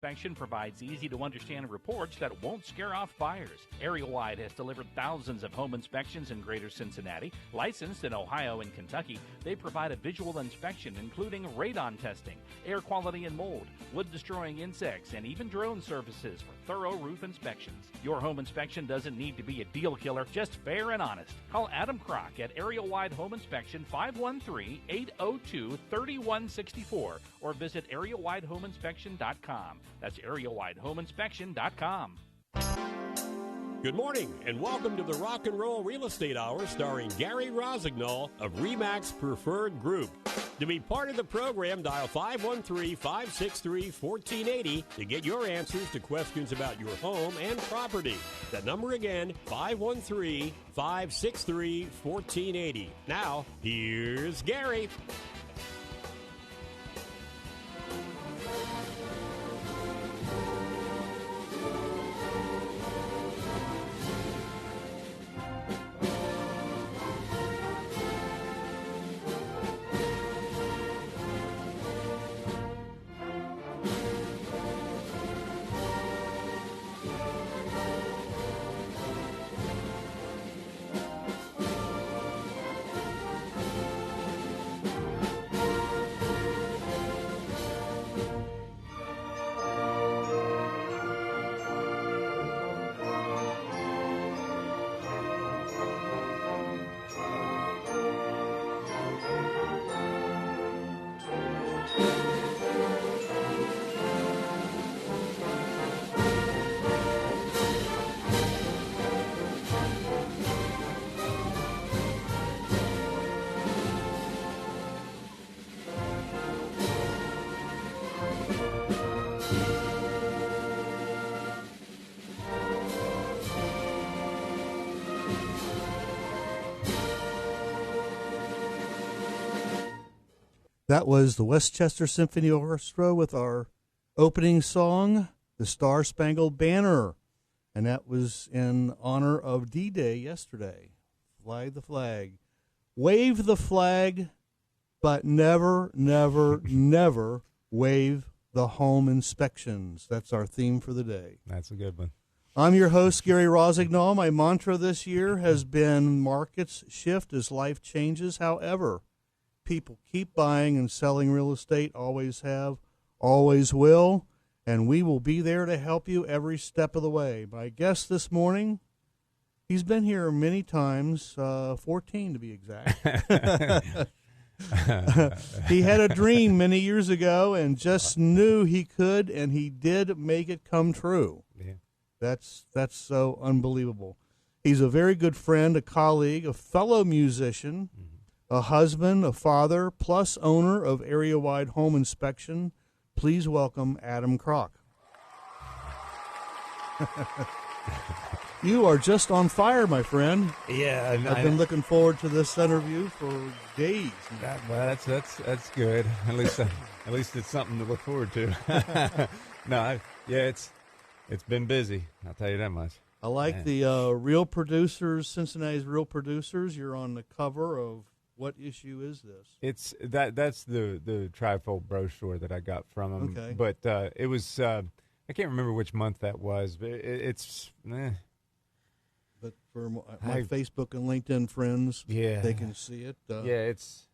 Inspection provides easy-to-understand reports that won't scare off buyers. Area Wide has delivered thousands of home inspections in Greater Cincinnati. Licensed in Ohio and Kentucky, they provide a visual inspection including radon testing, air quality and mold, wood-destroying insects, and even drone services for thorough roof inspections. Your home inspection doesn't need to be a deal killer, just fair and honest. Call Adam Kroc at Area Wide Home Inspection 513-802-3164 or visit areawidehomeinspection.com. That's areawidehomeinspection.com. Good morning, and welcome to the Rock and Roll Real Estate Hour starring Gary Rosignol of RE/MAX Preferred Group. To be part of the program, dial 513-563-1480 to get your answers to questions about your home and property. That number again, 513-563-1480. Now, here's Gary. That was the Westchester Symphony Orchestra with our opening song, The Star-Spangled Banner. And that was in honor of D-Day yesterday. Fly the flag. Wave the flag, but never, never, never wave the home inspections. That's our theme for the day. That's a good one. I'm your host, Gary Rosignol. My mantra this year has been markets shift as life changes. However, people keep buying and selling real estate, always have, always will, and we will be there to help you every step of the way. My guest this morning, he's been here many times, 14 to be exact. He had a dream many years ago and just knew he could, and he did make it come true. Yeah. That's so unbelievable. He's a very good friend, a colleague, a fellow musician, a husband, a father, plus owner of Area Wide Home Inspection. Please welcome Adam Kroc. You are just on fire, my friend. Yeah, I've been looking forward to this interview for days. Well, that's good. At least it's something to look forward to. It's been busy. I'll tell you that much. I like the Real Producers, Cincinnati's Real Producers. You're on the cover of. What issue is this? That's the trifold brochure that I got from him. Okay. But it was I can't remember which month that was, but it's. But for my Facebook and LinkedIn friends, they can see it. That's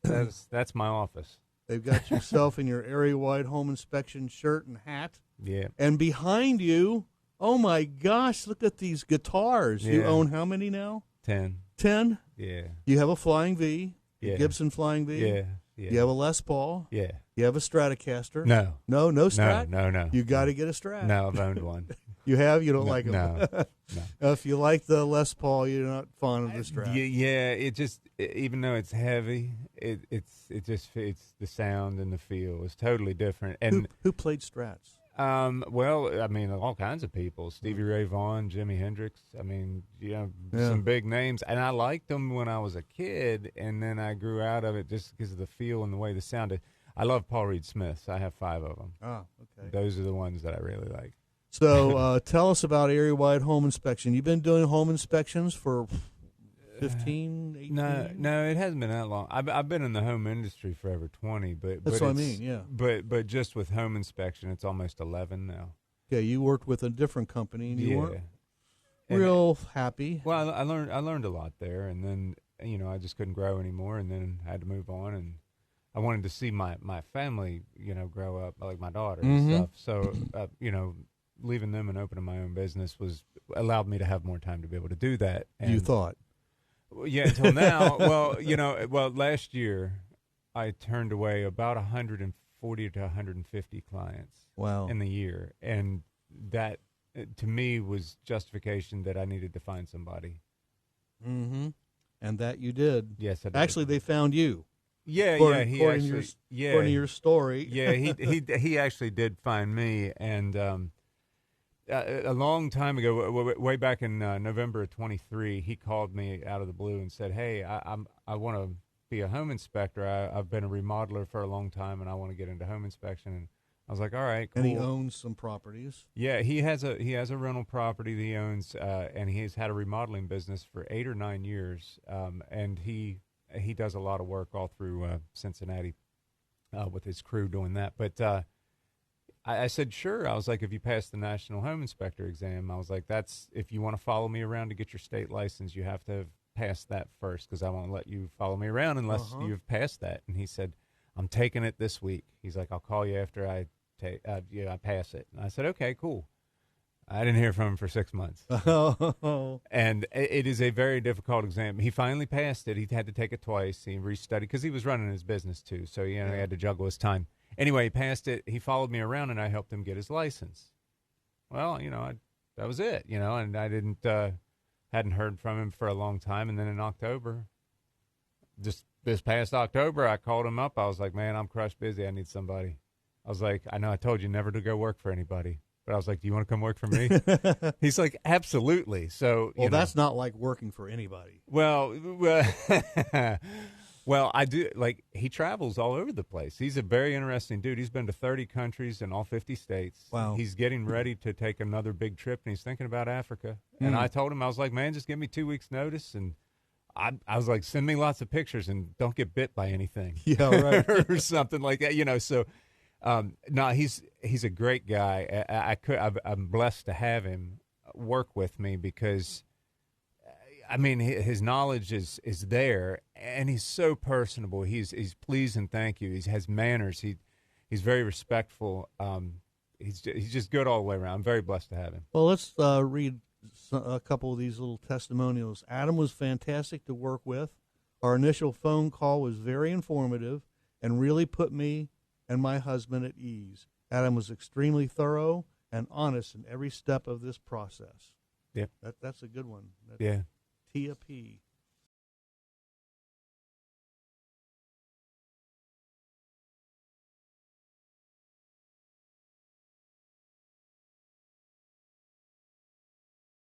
my office. They've got yourself in your Area Wide Home Inspection shirt and hat. Yeah. And behind you, oh my gosh, look at these guitars. Yeah. You own how many now? 10. 10? Yeah. You have a Flying V. Yeah. Gibson Flying V. Yeah. You have a Les Paul. Yeah. You have a Stratocaster. No Strat. No. You got to get a Strat. No, I've owned one. You have. You don't like them. No. If you like the Les Paul, you're not fond of the Strat. Yeah. It just even though it's heavy, it just fits the sound and the feel. It's totally different. And who played Strats? Well, I mean, all kinds of people. Stevie Ray Vaughan, Jimi Hendrix. I mean, some big names. And I liked them when I was a kid, and then I grew out of it just because of the feel and the way they sounded. I love Paul Reed Smiths. I have 5 of them. Oh, okay. Those are the ones that I really like. So tell us about Area Wide Home Inspection. You've been doing home inspections for 15, 18 No, years? no, it hasn't been that long. I've been in the home industry for over 20, That's what I mean, yeah. But just with home inspection, it's almost 11 now. Yeah, you worked with a different company, and you weren't And- real happy. Well, I learned a lot there, and then I just couldn't grow anymore, and then had to move on, and I wanted to see my family grow up, like my daughter and stuff. So leaving them and opening my own business allowed me to have more time to be able to do that. And, You thought. yeah, until now. Well, last year I turned away about 140 to 150 clients. Wow. In the year, and that to me was justification that I needed to find somebody. Mm-hmm. And that you did. Yes, I did. Actually, they found you. Yeah, According he to actually, according to your story. yeah, he actually did find me, and a long time ago, way back in November of 23, he called me out of the blue and said, "Hey, I want to be a home inspector. I've been a remodeler for a long time, and I want to get into home inspection." And I was like, "All right, cool." And he owns some properties. Yeah, he has a rental property that he owns, and he's had a remodeling business for 8 or 9 years, and he does a lot of work all through Cincinnati with his crew doing that. But I said, sure. I was like, if you pass the National Home Inspector exam, I was like, that's if you want to follow me around to get your state license, you have to have passed that first, because I won't let you follow me around unless you've passed that. And he said, I'm taking it this week. He's like, I'll call you after I pass it. And I said, okay, cool. I didn't hear from him for 6 months. And it is a very difficult exam. He finally passed it. He had to take it twice. He restudied because he was running his business too. So, he had to juggle his time. Anyway, he passed it. He followed me around, and I helped him get his license. Well, that was it, and I hadn't heard from him for a long time. And then in October, just this past October, I called him up. I was like, man, I'm crushed busy. I need somebody. I was like, I know I told you never to go work for anybody. But I was like, do you want to come work for me? He's like, absolutely. So, that's not like working for anybody. Well, I do. Like, he travels all over the place. He's a very interesting dude. He's been to 30 countries in all 50 states. Wow. He's getting ready to take another big trip, and he's thinking about Africa. And I told him, I was like, man, just give me 2 weeks notice. And I was like, send me lots of pictures and don't get bit by anything. Yeah, right. Or something like that, so. No, he's a great guy. I'm blessed to have him work with me because, his knowledge is there, and he's so personable. He's please and thank you. He has manners. He's very respectful. He's just good all the way around. I'm very blessed to have him. Well, let's read a couple of these little testimonials. Adam was fantastic to work with. Our initial phone call was very informative and really put me and my husband at ease. Adam was extremely thorough and honest in every step of this process. Yep. That's a good one. Yeah. Tia P.